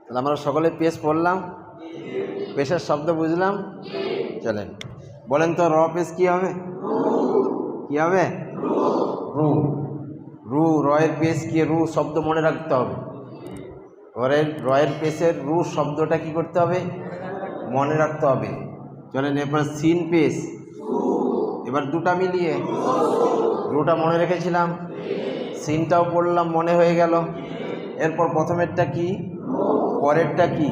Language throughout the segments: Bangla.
তাহলে আমরা সকলে পেশ পড়লাম, পেশের শব্দ বুঝলাম। চলেন বলেন তো র পেশ কী হবে? কী হবে? রু। রু, রয়ের পেশ কি? রু শব্দ মনে রাখতে হবে। রয়ের পেশের রু শব্দটা কি করতে হবে? মনে রাখতে হবে। চলেন এরপর সিন পেশ, এবার দুটা মিলিয়ে রুটা মনে রেখেছিলাম, সিনটাও পড়লাম, মনে হয়ে গেল। এরপর প্রথমেরটা কি, পরেরটা কি?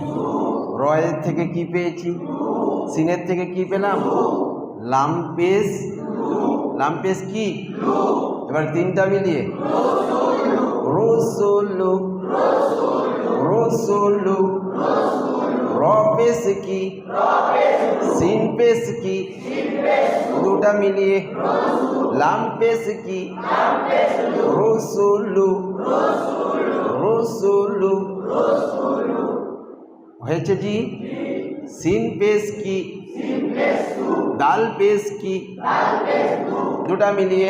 রয়ের থেকে কি পেয়েছি? সিনের থেকে কি পেলাম? লাম পেশ। লাম পেশ কি? এবার তিনটা মিলিয়ে রসুলু। রসুলু। র পেশ কি? সিন পেশ কি? দুটা মিলিয়ে লাম পেশ কি? রসুলু। রসুলু হয়েছে জি। সিন পেশ কি? দাল পেশ কি? দুটা মিলিয়ে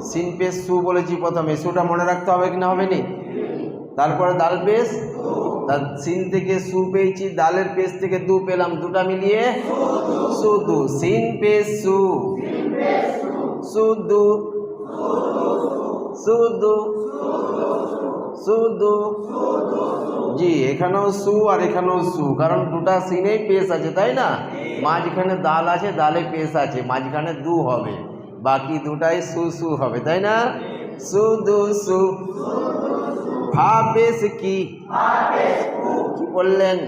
সিন পেশ সু বলেছি প্রথমে, সুটা মনে রাখতে হবে কি না? হবে নি? তারপরে দাল পেশ, তার সিন থেকে সু পেয়েছি, দালের পেশ থেকে দু পেলাম, দুটা মিলিয়ে সুদু। সিন পেশ সু, সুদু। সুদু। সুদু জি, এখানেও সু আর এখানেও সু, কারণ দুটা সিনেই পেশ আছে, তাই না? মাঝখানে দাল আছে, দালে পেশ আছে, মাঝখানে দু হবে, বাকি দুটাই সু সু হবে, তাই না? সুদু সু। ফা পেশ কি? কি বললেন?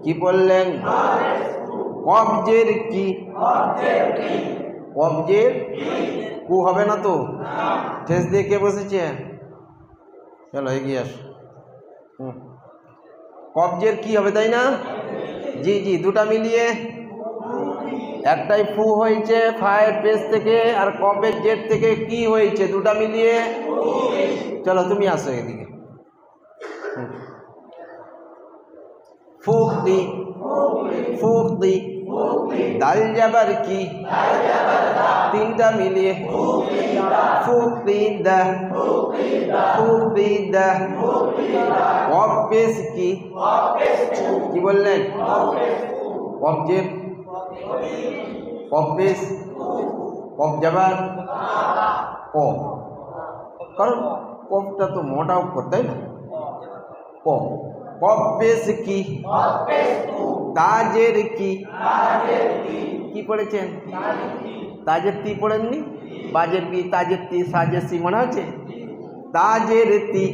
কি বললেন? কবজের কি? কবজের কু হবে না তো? ঠেস দিয়ে কে বসেছে? চলো এগিয়ে আস। কবজের কি হবে, তাই না? জি জি, দুটা মিলিয়ে একটাই ফু হয়েছে ফায়ের পেশ থেকে, আর কবের জের থেকে কি হয়েছে? দুটা মিলিয়ে। চলো তুমি আসো এদিকে। ফুকদি। ফুকদি। দাল জাবার কি? তিনটা মিলিয়ে ফুকদিদা। ফুকদিদা। কব পেশ কি? কি বললেন? কবজের কব পেশ, কব জাবার ক, কারণ কবটা তো মোটা অক্ষর, তাই না? ক। কব পেশ কি? তাজের কি? কি পড়েছেন? তাজের তি পড়েননি? বাজের বি, তাজের তি, সাজের সি মনে হচ্ছে? তাজের তি।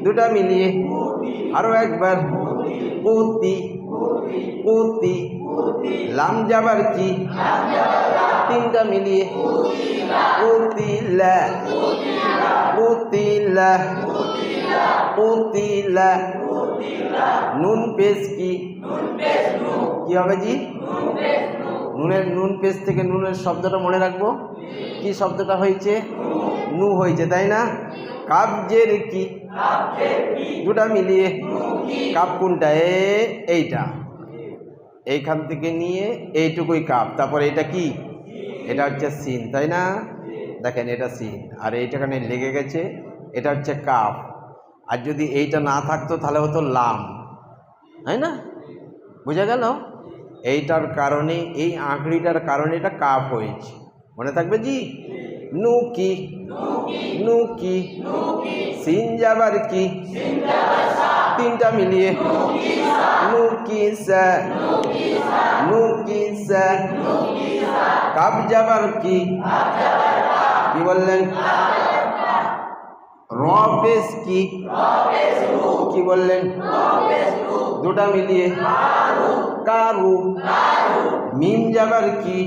দুটা মিলিয়ে আরো একবার পুতি। পুতি। লাম জাবার কি? তিনটা মিলিয়ে পুতিলা। পুতিলা। পুতিলা। নুন পেশ কি? কি হবে জি? নুনের নুন পেশ থেকে নুনের শব্দটা মনে রাখবো। কি শব্দটা হয়েছে? নু হয়েছে, তাই না? কাবজের কি? দুটা মিলিয়ে কাপ কোনটা? এইটা, এইখান থেকে নিয়ে এইটুকুই কাপ, তারপরে এটা কি? এটা হচ্ছে সিন, তাই না? দেখেন এটা সিন, আর এইটাখানে লেগে গেছে, এটা হচ্ছে কাপ। আর যদি এইটা না থাকতো তাহলে হতো লাম, তাই না? বুঝা গেল? এইটার কারণে, এই আঁকড়িটার কারণে এটা কাপ হয়েছে, মনে থাকবে জি। নু কি? নু কি? সিন জাবার কি? তিনটা মিলিয়ে নু কি সা। নু কি সা। কাব জাবার কি? কি বললেন? র পেশ কি? কি বললেন? দুটা মিলিয়ে কারু। মিম জাবার কি?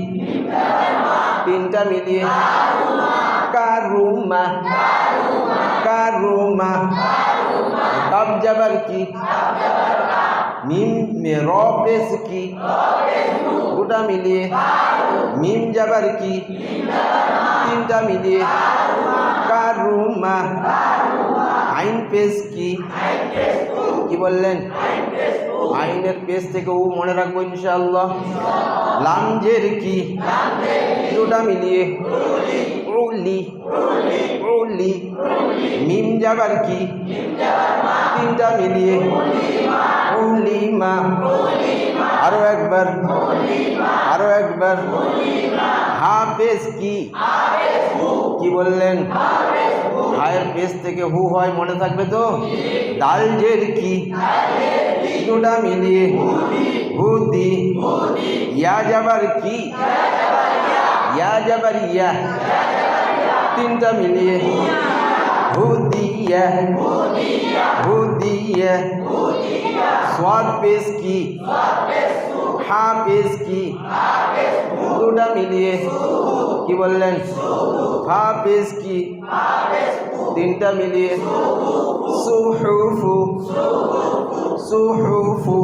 তিনটা মিলিয়ে কারুমা। কারুমা। কাব জাবার কি? মিম। র পেশ কি? দুটা মিলিয়ে মিম জাবার কি? তিনটা মিলিয়ে কারুমা। আইন পেশ কি? কি বললেন? আইনের পেশ থেকে ও মনে রাখবো ইনশাআল্লাহ। লামজের কি? দুটা মিলিয়ে উলি। উলি। মিম জাবার কি? মিলিয়ে উলিমা, আরো একবার, আরো একবার। হাফেজ কি বললেন? হায়ের পেশ থেকে হু হয়, মনে থাকবে তো? দাল জের কি, দুটা মিলিয়ে হুদি। ইয়া যাবার কি, ইয়া যাবার ইয়া, তিনটা মিলিয়ে হুদিয়া, হুদিয়া। स्वाद पेश की, हाँ पेश की, দুটা মিলিয়ে কি বললেন? ফা পেশ কি, তিনটা মিলিয়ে সুহুফু, সুহুফু।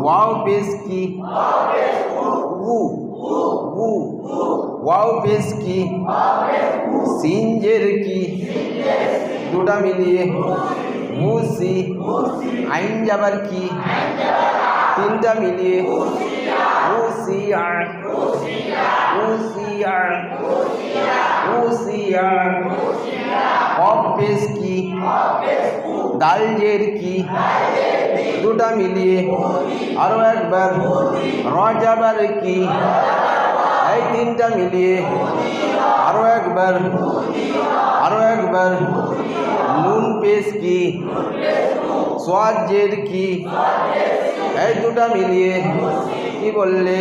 ওয়াও পেশ কি, উ উ, ওয়াও পেশ কি, সিনজের কি, দুটা মিলিয়ে মুসি। আইন যাবার কি, তিনটা মিলিয়ে মুসিয়া, মুসিয়া, মুসিয়া। কফ পেশ কি, দাল জের কি, দুটা মিলিয়ে আরো একবার র যাবার কি, এই তিনটা মিলিয়ে আরো একবার, আরো একবার। নুন পেশ কি, সোয়াদ জের কি, এই দুটা মিলিয়ে কি বললে?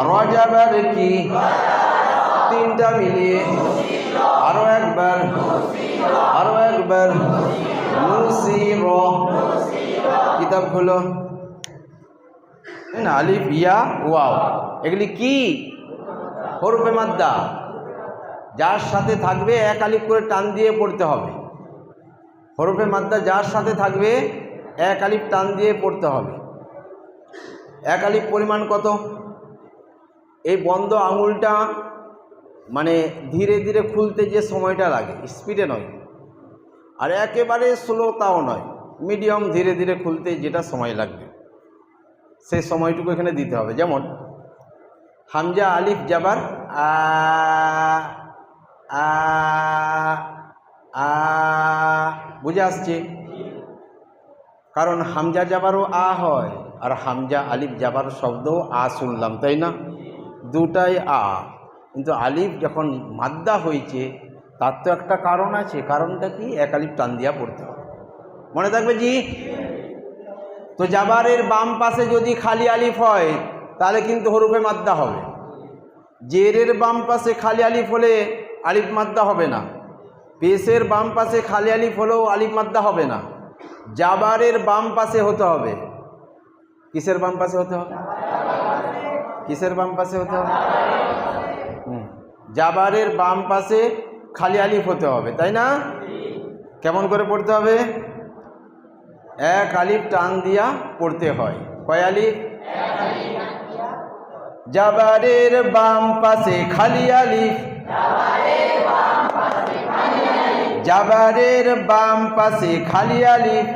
রজাবার কি, তিনটা মিলিয়ে আরো একবার, আরো একবার। মুসির, কিতাব খোলো। আলিফ ইয়া ওয়াও, এগুলি কি? হরফে মাদ্দা। যার সাথে থাকবে এক আলিফ করে টান দিয়ে পড়তে হবে। হরফে মাদ্দা যার সাথে থাকবে এক আলিফ টান দিয়ে পড়তে হবে। এক আলিফ পরিমাণ কত? এই বন্ধ আঙুলটা মানে ধীরে ধীরে খুলতে যে সময়টা লাগে, স্পিডে নয়, আর একেবারে স্লোতাও নয়, মিডিয়াম ধীরে ধীরে খুলতে যেটা সময় লাগবে সেই সময়টুকু এখানে দিতে হবে। যেমন হামজা আলিফ জাবার আ, আ, আ, বুঝে আসছে? কারণ হামজা জাবারও আ হয়, আর হামজা আলিফ জাবার শব্দও আ শুনলাম, তাই না? দুটাই আ। কিন্তু আলিফ যখন মাদ্দা হয়েছে তার তো একটা কারণ আছে। কারণটা কি? এক আলিফ টান দিয়া পড়তে হবে, মনে থাকবে জি? তো জাবারের বাম পাশে যদি খালি আলিফ হয় তাহলে কিন্তু হরফে মাদ্দা হবে। জেরের বাম পাশে খালি আলিফ হলে আলিফ মাদ্দা হবে না। পেশের বাম পাশে খালি আলিফ হলেও আলিফ মাদ্দা হবে না। জাবারের বাম পাশে হতে হবে। কিসের বাম পাশে হতে হবে? কিসের বাম পাশে হতে হবে? জাবারের বাম পাশে খালি আলিফ হতে হবে, তাই না? কেমন করে পড়তে হবে? এক আলিফ টান দিয়া পড়তে হয়। কয় আলিফ? জাবারের বাম পাশে খালি আলিফ, জাবারের বাম পাশে খালি আলিফ,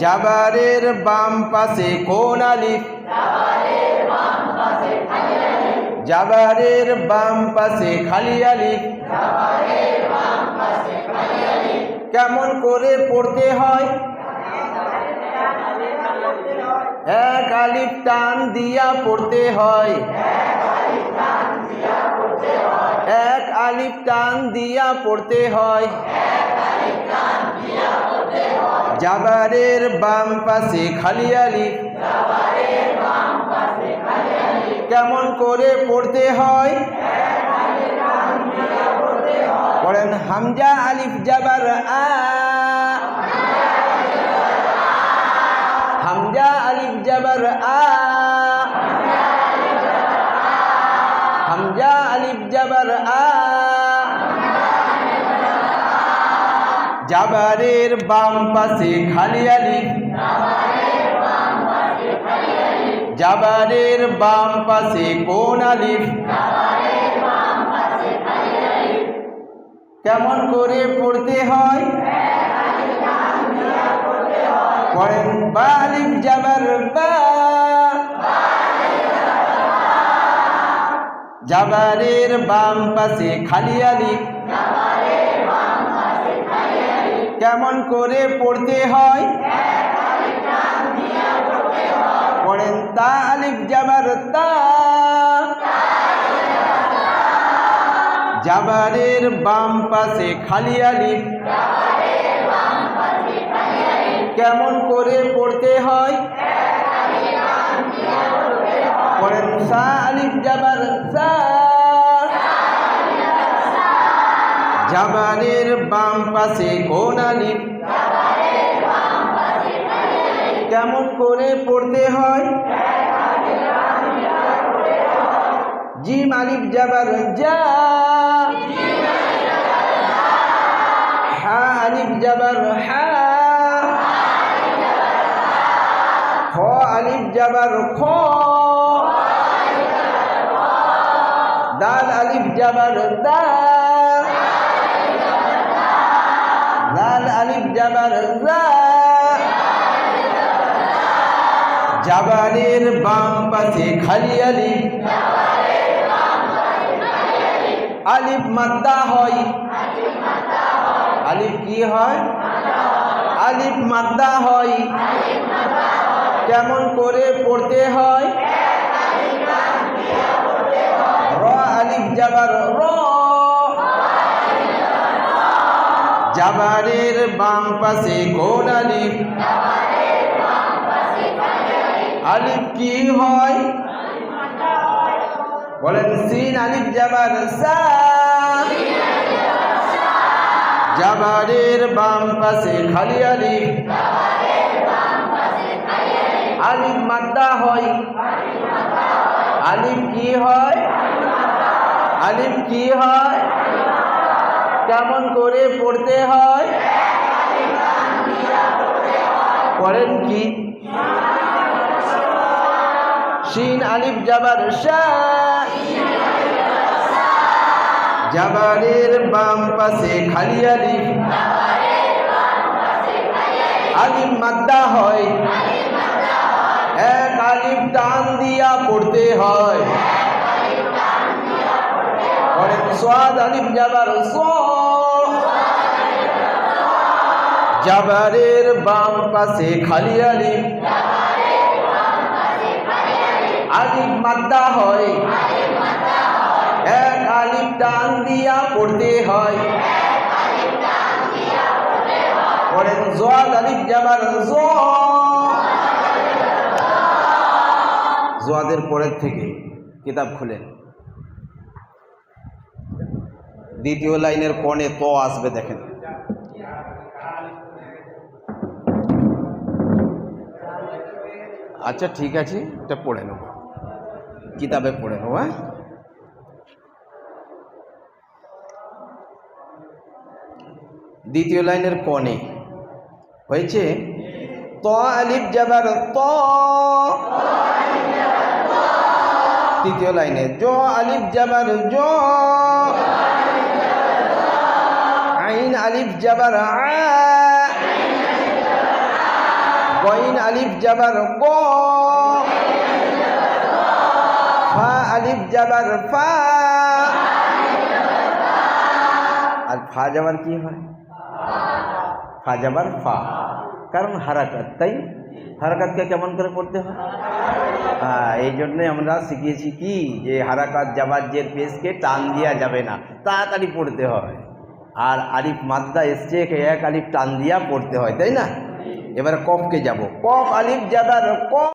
জাবারের বাম পাশে কোন আলিফ? জাবারের বাম পাশে খালি আলিফ। কেমন করে পড়তে হয়? এক আলিফ টান দিয়া পড়তে হয়, এক আলিফ টান দিয়া পড়তে হয়। জাবারের বাম পাশে খালি আলিফ, কেমন করে পড়তে হয়? পড়েন হামজা আলিফ জাবার আ, হামজা আলিফ জাবার আ, হামজা আলিফ জাবার আ। জাবারের বাম পাশে খালি আলিফ, জাবারের বাম পাশে কোন আলিফ? কেমন করে পড়তে হয়? পড়েন বা আলিফ জাবার বা, জাবারের বাম পাশে খালি আলিফ, কেমন করে পড়তে হয়? পড়েন তা আলিফ জাবার তা, জাবারের বাম পাশে খালি আলিফ, কেমন করে পড়তে হয়? পড়েন সা আলিফ জাবার সা, জাবারের বাম পাশে কোন আলিফ, কেমন করে পড়তে হয়? জিম আলিফ জাবার জা, হা আলিফ জাবার হা, খ আলিফ জাবার খ, দাল আলিফ জাবার দা, লাল আলিফ জাবার রা, জাবারের বাম পাশে খালি আলিফ, আলিফ মাদ্দা হয়। আলিফ কি হয়? আলিফ মাদ্দা হয়। কেমন করে পড়তে হয়? র আলিফ জাবার র, জাবারের বাম পাশে কোন আলিফ, আলিফ কি হয়? বলেন সিন আলিফ জাবার সা, জাবারের বাম পাশে খালি আলিফ, আলিফ মাদ্দা হয়। আলিফ কি হয়? আলিফ কি হয়? কেমন করে পড়তে হয়? পড়েন কি? শিন আলিফ জাবার শা, জাবারের বাম পাশে খালি আলিফ, আলিফ মাদ্দা হয়। এক আলিফ টান দিয়া পড়তে হয়। পড়েন সাদ আলিফ জাবার স, জাবারের বাম পাশে খালি আলিফ, আলিফ মাদ্দা হয়। এক আলিফ টান দিয়া পড়তে হয়। পড়েন জোয়াদ আলিফ জাবার জ, জোয়াদের পরের থেকে কিতাব খুলেন, দ্বিতীয় লাইনের কোণে ত আসবে, দেখেন। আচ্ছা ঠিক আছে, এটা পড়ে নেব, কিতাবে পড়ে নেব। হ্যাঁ, দ্বিতীয় লাইনের কোণে হয়েছে ত আলিফ জাবার ত, তৃতীয় লাইনে জ আলিফ জাবার জ, আইন আলিফ জাবার আ, গইন আলিফ জাবার গ, ফা আলিফ জাবার ফা, আর ফা জাবার কি হয়? ফা জাবার ফা, কারণ হারাকাত, তাই হারাকাতকে কেমন করে পড়তে হয়? এই জন্যে আমরা শিখিয়েছি কি, যে হারাকাত জাবার জের পেশকে টান দেওয়া যাবে না, তাড়াতাড়ি পড়তে হয়। আর আলিফ মাদ্দা এসছে, এক আলিফ টান দিয়া পড়তে হয়, তাই না? এবার কফকে যাব, কফ আলিফ জাবার ক,